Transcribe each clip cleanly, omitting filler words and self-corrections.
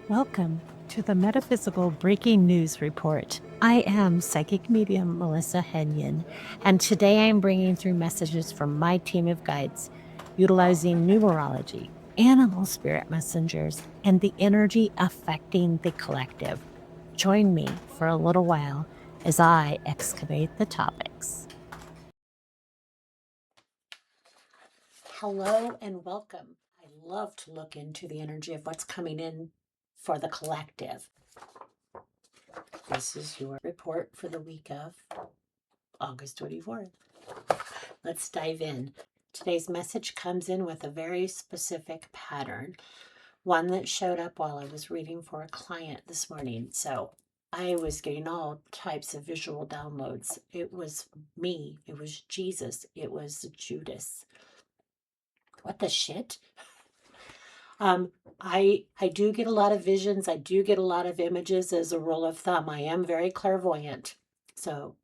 Welcome to the Metaphysical Breaking News Report. I am psychic medium Melissa Henyon, and today I am bringing through messages from my team of guides utilizing numerology, animal spirit messengers, and the energy affecting the collective. Join me for a little while as I excavate the topics. Hello and welcome. I love to look into the energy of what's coming in for the collective. This is your report for the week of August 24th. Let's dive in. Today's message comes in with a very specific pattern, one that showed up while I was reading for a client this morning. So I was getting all types of visual downloads. It was me, it was Jesus, it was Judas. What the shit? I do get a lot of visions. I do get a lot of images as a rule of thumb. I am very clairvoyant. So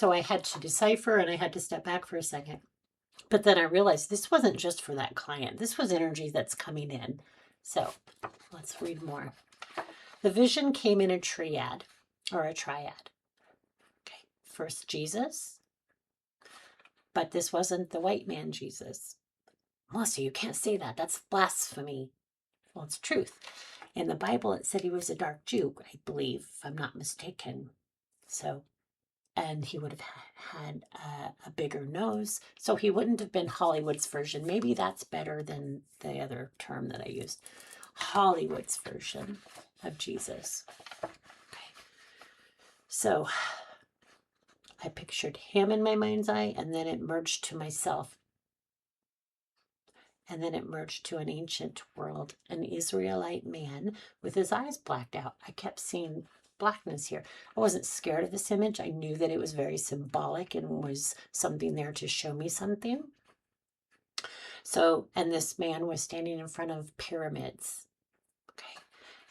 I had to decipher and I had to step back for a second. But then I realized this wasn't just for that client. This was energy that's coming in. So let's read more. The vision came in a triad or a triad. Okay, first Jesus, but this wasn't the white man Jesus. Melissa, you can't say that. That's blasphemy. Well, it's truth. In the Bible, it said he was a dark Jew, I believe, if I'm not mistaken. So, and he would have had a bigger nose. So he wouldn't have been Hollywood's version. Maybe that's better than the other term that I used. Hollywood's version of Jesus. Okay. So I pictured him in my mind's eye, and then it merged to myself. And then it merged to an ancient world, an Israelite man with his eyes blacked out. I kept seeing blackness here. I wasn't scared of this image. I knew that it was very symbolic and was something there to show me something. So, and this man was standing in front of pyramids. Okay.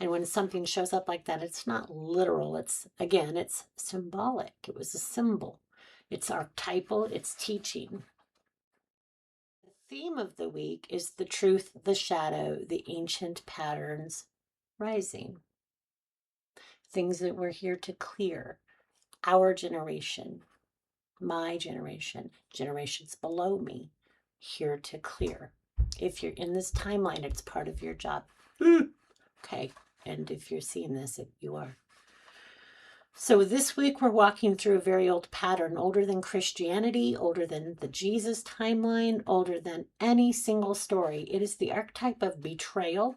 And when something shows up like that, it's not literal. It's symbolic. It was a symbol. It's archetypal. It's teaching. Theme of the week is the truth, the shadow, the ancient patterns rising. Things that we're here to clear. Our generation, my generation, generations below me, here to clear. If you're in this timeline, it's part of your job. Okay, and if you're seeing this, you are. So this week we're walking through a very old pattern, older than Christianity, older than the Jesus timeline, older than any single story. It is the archetype of betrayal,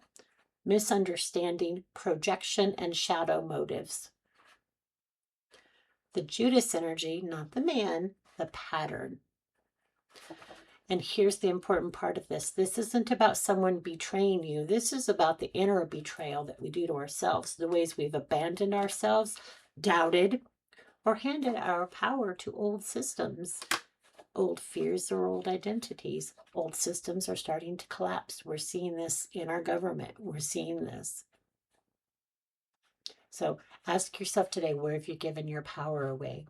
misunderstanding, projection, and shadow motives. The Judas energy, not the man, the pattern. And here's the important part of this. This isn't about someone betraying you. This is about the inner betrayal that we do to ourselves, the ways we've abandoned ourselves, doubted, or handed our power to old systems, old fears or old identities. Old systems are starting to collapse. We're seeing this in our government. We're seeing this. So ask yourself today, where have you given your power away?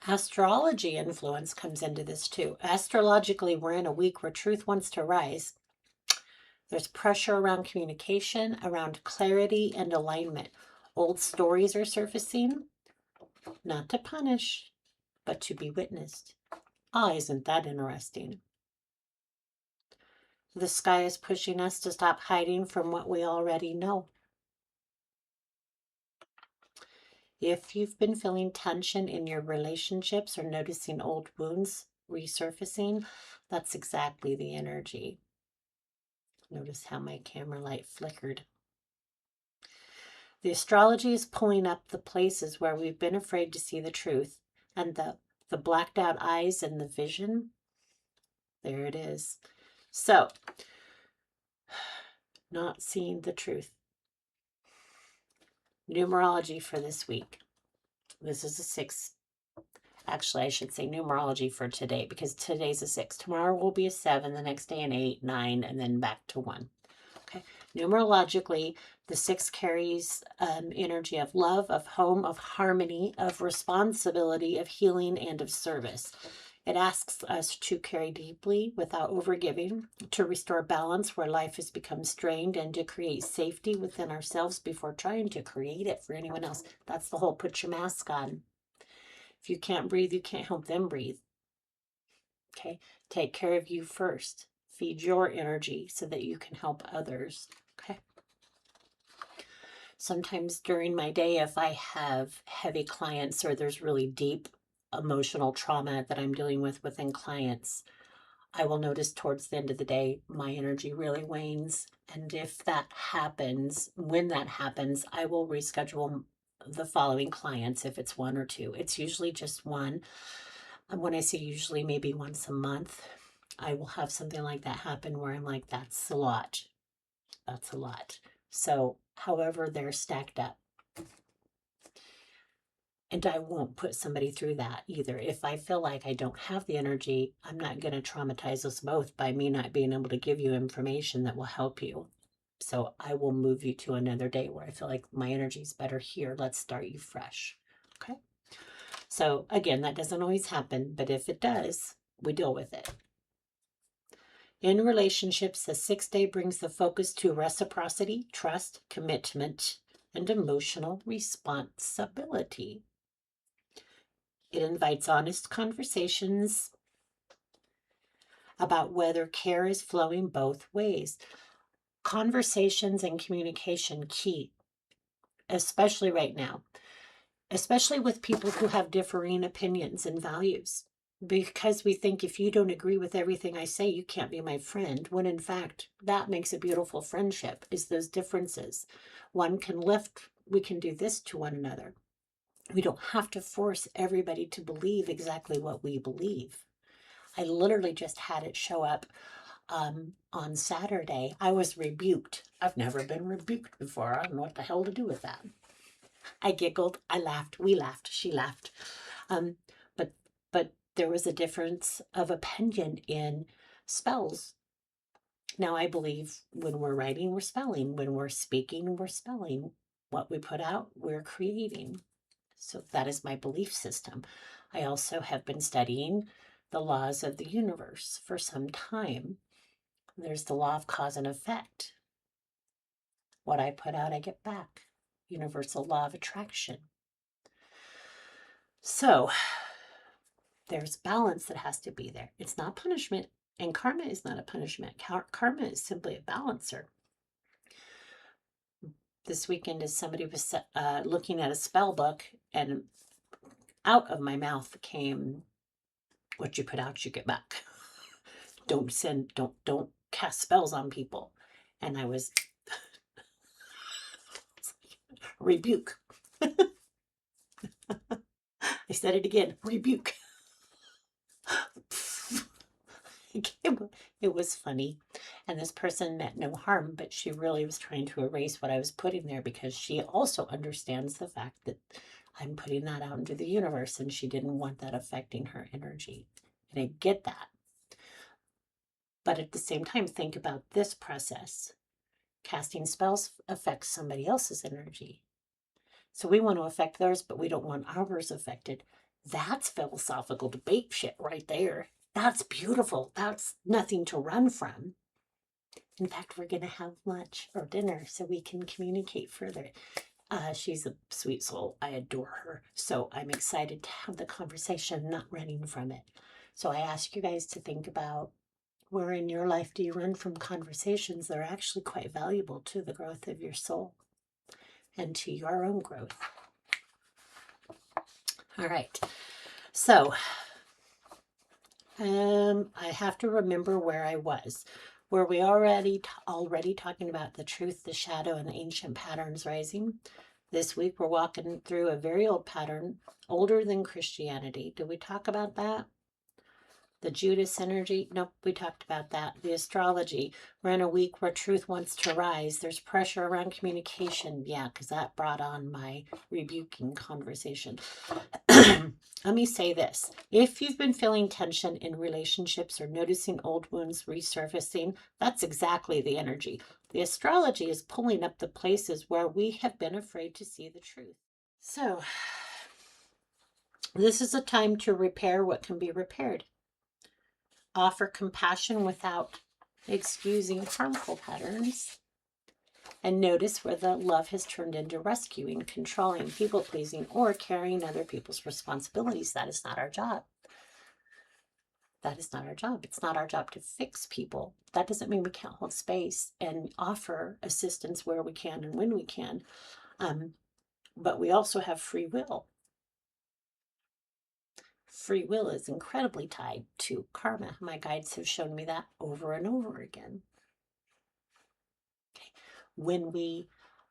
Astrology influence comes into this too. Astrologically, we're in a week where truth wants to rise. There's pressure around communication, around clarity and alignment. Old stories are surfacing, not to punish, but to be witnessed. Ah, isn't that interesting? The sky is pushing us to stop hiding from what we already know. If you've been feeling tension in your relationships or noticing old wounds resurfacing, that's exactly the energy. Notice how my camera light flickered. The astrology is pulling up the places where we've been afraid to see the truth, and the blacked out eyes and the vision, there it is. So, not seeing the truth. Numerology for this week. This is a 6. Actually, I should say numerology for today, because today's a 6. Tomorrow will be a 7, the next day an 8, 9, and then back to 1. Okay. Numerologically, the 6 carries energy of love, of home, of harmony, of responsibility, of healing, and of service. It asks us to carry deeply without overgiving, to restore balance where life has become strained, and to create safety within ourselves before trying to create it for anyone else. That's the whole put your mask on. If you can't breathe, you can't help them breathe. Okay? Take care of you first. Feed your energy so that you can help others. Okay? Sometimes during my day, if I have heavy clients or there's really deep emotional trauma that I'm dealing with within clients, I will notice towards the end of the day, my energy really wanes. And if that happens, when that happens, I will reschedule the following clients if it's one or two. It's usually just one. And when I say usually, maybe once a month, I will have something like that happen where I'm like, that's a lot. That's a lot. So, however, they're stacked up. And I won't put somebody through that either. If I feel like I don't have the energy, I'm not going to traumatize us both by me not being able to give you information that will help you. So I will move you to another day where I feel like my energy is better here. Let's start you fresh. Okay. So again, that doesn't always happen, but if it does, we deal with it. In relationships, the 6th day brings the focus to reciprocity, trust, commitment, and emotional responsibility. It invites honest conversations about whether care is flowing both ways. Conversations and communication key, especially right now, especially with people who have differing opinions and values. Because we think if you don't agree with everything I say, you can't be my friend, when in fact, that makes a beautiful friendship, is those differences. One can lift, we can do this to one another. We don't have to force everybody to believe exactly what we believe. I literally just had it show up on Saturday. I was rebuked. I've never been rebuked before. I don't know what the hell to do with that. I giggled. I laughed. We laughed. She laughed. Um, but there was a difference of opinion in spells. Now I believe when we're writing, we're spelling. When we're speaking, we're spelling. What we put out, we're creating. So that is my belief system. I also have been studying the laws of the universe for some time. There's the law of cause and effect. What I put out, I get back. Universal law of attraction. So there's balance that has to be there. It's not punishment, and karma is not a punishment. Karma is simply a balancer. This weekend, as somebody was looking at a spell book, and out of my mouth came, what you put out, you get back. Don't cast spells on people. And I was rebuke. I said it again, rebuke. It was funny. And this person meant no harm, but she really was trying to erase what I was putting there because she also understands the fact that I'm putting that out into the universe and she didn't want that affecting her energy. And I get that. But at the same time, think about this process. Casting spells affects somebody else's energy. So we want to affect theirs, but we don't want ours affected. That's philosophical debate shit right there. That's beautiful. That's nothing to run from. In fact, we're going to have lunch or dinner so we can communicate further. She's a sweet soul. I adore her. So I'm excited to have the conversation, not running from it. So I ask you guys to think about, where in your life do you run from conversations that are actually quite valuable to the growth of your soul and to your own growth? All right. So I have to remember where I was. Were we already talking about the truth, the shadow, and the ancient patterns rising? This week we're walking through a very old pattern, older than Christianity. Did we talk about that? The Judas energy? Nope, we talked about that. The astrology. We're in a week where truth wants to rise. There's pressure around communication. Yeah, because that brought on my rebuking conversation. Let me say this. If you've been feeling tension in relationships or noticing old wounds resurfacing, that's exactly the energy. The astrology is pulling up the places where we have been afraid to see the truth. So, this is a time to repair what can be repaired. Offer compassion without excusing harmful patterns. And notice where the love has turned into rescuing, controlling, people-pleasing, or carrying other people's responsibilities. That is not our job. That is not our job. It's not our job to fix people. That doesn't mean we can't hold space and offer assistance where we can and when we can. But we also have free will. Free will is incredibly tied to karma. My guides have shown me that over and over again. Okay. When we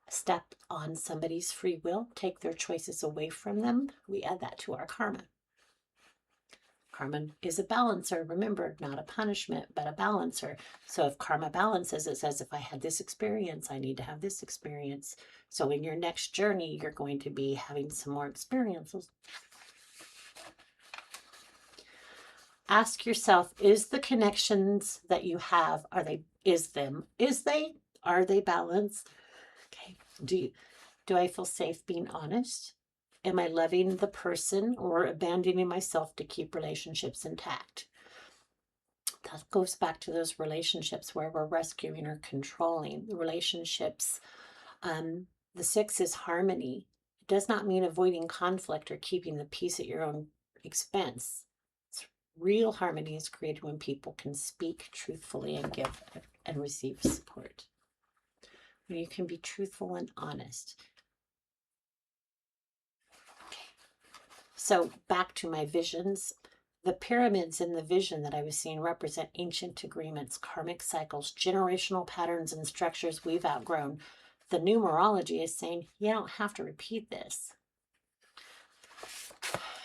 step on somebody's free will, take their choices away from them, we add that to our karma. Karma is a balancer, remember, not a punishment, but a balancer. So if karma balances, it says, if I had this experience, I need to have this experience. So in your next journey, you're going to be having some more experiences. Ask yourself, is the connections that you have, are they balanced? Okay. Do I feel safe being honest? Am I loving the person or abandoning myself to keep relationships intact? That goes back to those relationships where we're rescuing or controlling. The relationships, the 6 is harmony. It does not mean avoiding conflict or keeping the peace at your own expense. Real harmony is created when people can speak truthfully and give and receive support. When you can be truthful and honest. So back to my visions. The pyramids in the vision that I was seeing represent ancient agreements, karmic cycles, generational patterns and structures we've outgrown. The numerology is saying you don't have to repeat this.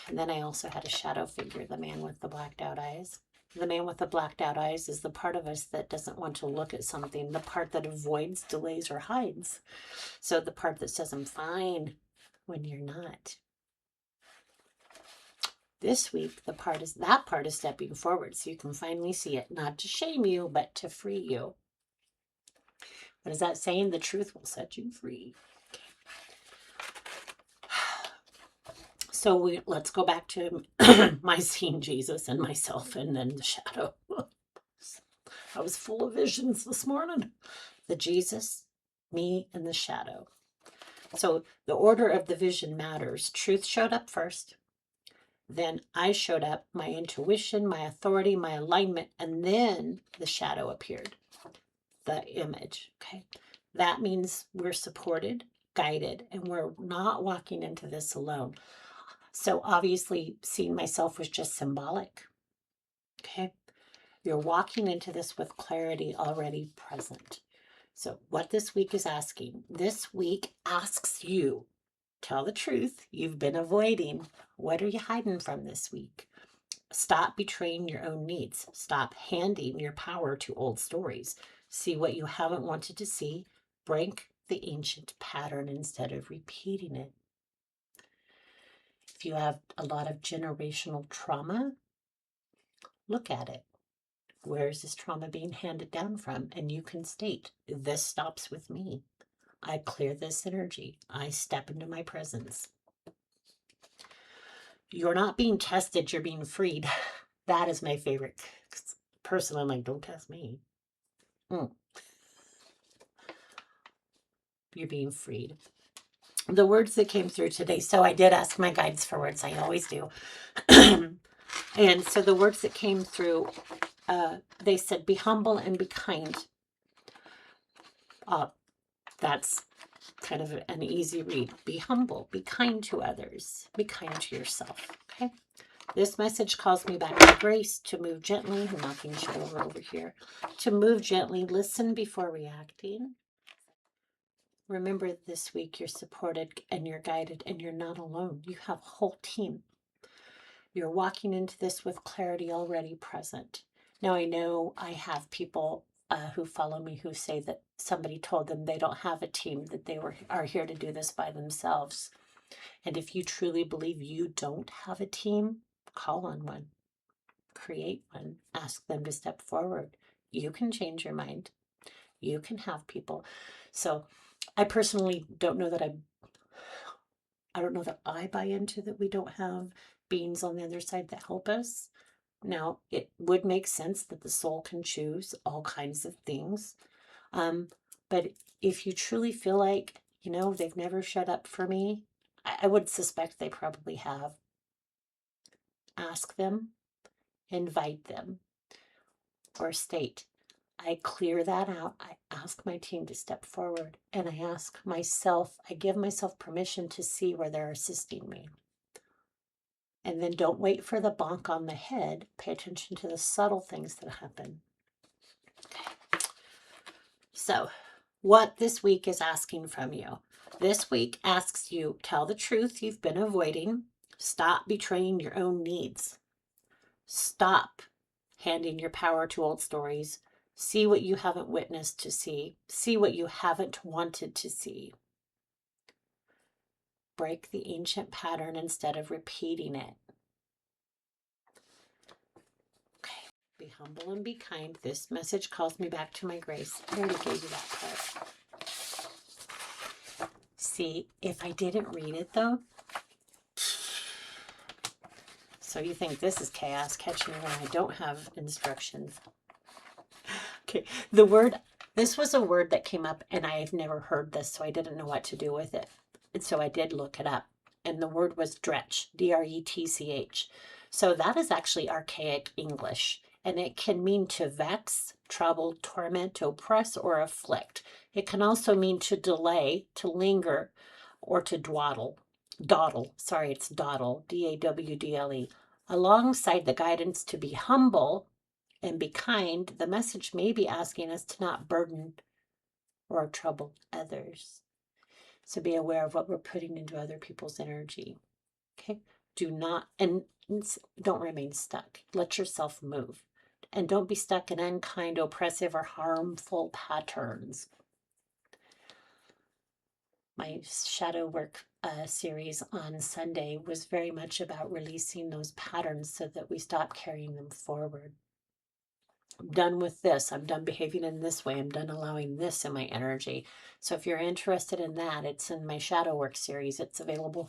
And then I also had a shadow figure, the man with the blacked out eyes. The man with the blacked out eyes is the part of us that doesn't want to look at something, the part that avoids, delays, or hides. So the part that says, I'm fine, when you're not. This week, that part is stepping forward so you can finally see it, not to shame you, but to free you. What is that saying? The truth will set you free. So let's go back to my seeing Jesus and myself and then the shadow. I was full of visions this morning. The Jesus, me, and the shadow. So the order of the vision matters. Truth showed up first. Then I showed up, my intuition, my authority, my alignment, and then the shadow appeared, the image. Okay. That means we're supported, guided, and we're not walking into this alone. So obviously seeing myself was just symbolic. Okay. You're walking into this with clarity already present. So what this week is asking, this week asks you, tell the truth you've been avoiding. What are you hiding from this week? Stop betraying your own needs. Stop handing your power to old stories. See what you haven't wanted to see. Break the ancient pattern instead of repeating it. If you have a lot of generational trauma, look at it. Where is this trauma being handed down from? And you can state, this stops with me. I clear this energy. I step into my presence. You're not being tested, you're being freed. That is my favorite. Personally, I'm like, don't test me. You're being freed. The words that came through today. So I did ask my guides for words. I always do. And so the words that came through, they said, be humble and be kind. That's kind of an easy read. Be humble, be kind to others, be kind to yourself. Okay. This message calls me back to grace, to move gently. I'm knocking shit over here. To move gently, listen before reacting. Remember this week you're supported and you're guided and you're not alone. You have a whole team. You're walking into this with clarity already present. Now I know I have people who follow me who say that somebody told them they don't have a team, that they are here to do this by themselves. And if you truly believe you don't have a team, call on one, create one, ask them to step forward. You can change your mind. You can have people. So I personally don't know that I don't know that I buy into that we don't have beings on the other side that help us. Now, it would make sense that the soul can choose all kinds of things. But if you truly feel like, they've never shut up for me, I would suspect they probably have. Ask them, invite them, or state, I clear that out. I ask my team to step forward, and I give myself permission to see where they're assisting me. And then don't wait for the bonk on the head. Pay attention to the subtle things that happen. Okay. So, what this week is asking from you. This week asks you, tell the truth you've been avoiding. Stop betraying your own needs. Stop handing your power to old stories. See what you haven't witnessed to see. See what you haven't wanted to see. Break the ancient pattern instead of repeating it. Okay. Be humble and be kind. This message calls me back to my grace. I already gave you that part. See, if I didn't read it though, so you think this is chaos, catch me when I don't have instructions. Okay, this was a word that came up and I've never heard this, so I didn't know what to do with it. And so I did look it up. And the word was dretch, D-R-E-T-C-H. So that is actually archaic English. And it can mean to vex, trouble, torment, oppress, or afflict. It can also mean to delay, to linger, or to dawdle. It's dawdle, D-A-W-D-L-E. Alongside the guidance to be humble and be kind, the message may be asking us to not burden or trouble others. So be aware of what we're putting into other people's energy. Okay? Don't remain stuck. Let yourself move. And don't be stuck in unkind, oppressive, or harmful patterns. My shadow work series on Sunday was very much about releasing those patterns so that we stop carrying them forward. I'm done with this. I'm done behaving in this way. I'm done allowing this in my energy. So if you're interested in that, it's in my shadow work series. It's available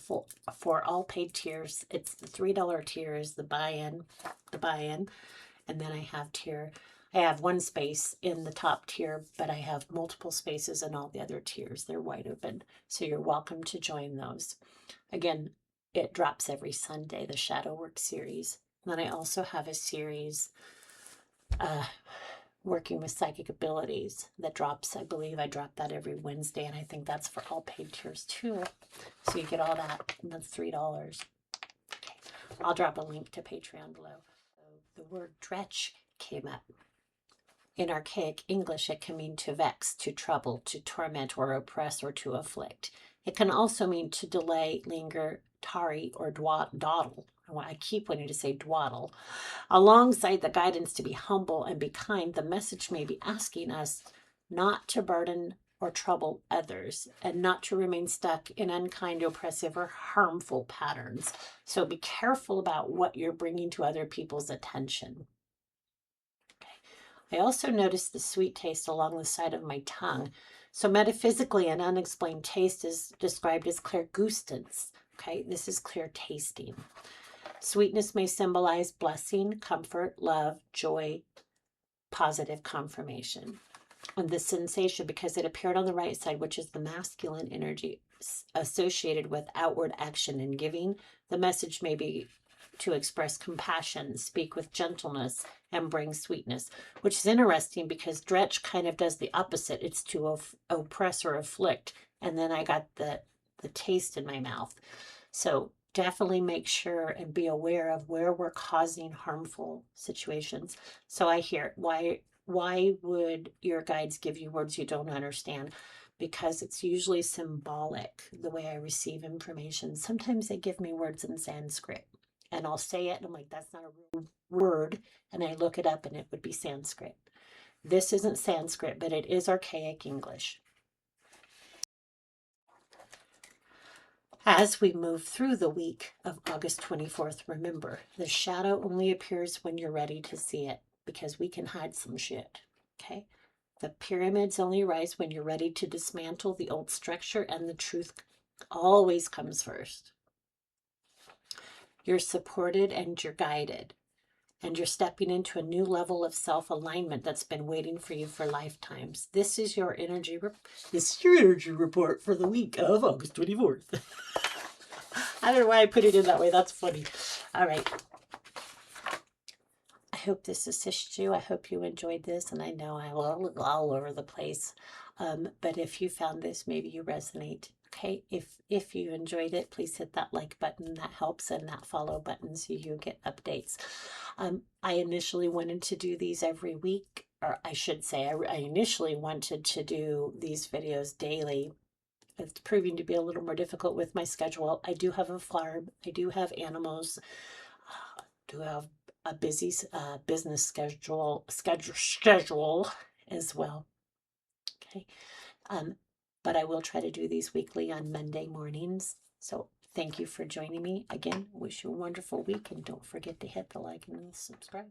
for all paid tiers. It's the $3 tier is the buy-in. And then I have one space in the top tier, but I have multiple spaces in all the other tiers. They're wide open. So you're welcome to join those. Again, it drops every Sunday, the shadow work series. And then I also have a series working with psychic abilities that drops. I believe I drop that every Wednesday, and I think that's for all paid tiers too. So you get all that, and that's $3. Okay. I'll drop a link to Patreon below. So the word dretch came up. In archaic English, it can mean to vex, to trouble, to torment or oppress, or to afflict. It can also mean to delay, linger, tarry, or dawdle. I keep wanting to say dwaddle. Alongside the guidance to be humble and be kind, the message may be asking us not to burden or trouble others and not to remain stuck in unkind, oppressive, or harmful patterns. So be careful about what you're bringing to other people's attention. I also noticed the sweet taste along the side of my tongue. So metaphysically, an unexplained taste is described as clairgustance. Okay, this is clear tasting. Sweetness may symbolize blessing, comfort, love, joy, positive confirmation. And the sensation, because it appeared on the right side, which is the masculine energy associated with outward action and giving, the message may be to express compassion, speak with gentleness, and bring sweetness, which is interesting because dretch kind of does the opposite. It's to oppress or afflict. And then I got the taste in my mouth. So definitely make sure and be aware of where we're causing harmful situations. So I hear, why would your guides give you words you don't understand? Because it's usually symbolic, the way I receive information. Sometimes they give me words in Sanskrit. And I'll say it, and I'm like, that's not a real word. And I look it up, and it would be Sanskrit. This isn't Sanskrit, but it is archaic English. As we move through the week of August 24th, remember, the shadow only appears when you're ready to see it, because we can hide some shit, okay? The pyramids only rise when you're ready to dismantle the old structure, and the truth always comes first. You're supported and you're guided. and you're stepping into a new level of self-alignment that's been waiting for you for lifetimes. This is your energy report for the week of August 24th. I don't know why I put it in that way. That's funny. All right. I hope this assists you. I hope you enjoyed this, and I know I will all over the place. But if you found this, maybe you resonate. Okay, if you enjoyed it, please hit that like button. That helps, and that follow button so you get updates. I initially wanted to do these every week, or I should say, I initially wanted to do these videos daily. It's proving to be a little more difficult with my schedule. I do have a farm. I do have animals. I do have a busy business schedule as well. Okay. But I will try to do these weekly on Monday mornings. So thank you for joining me. Again, wish you a wonderful week, and don't forget to hit the like and subscribe.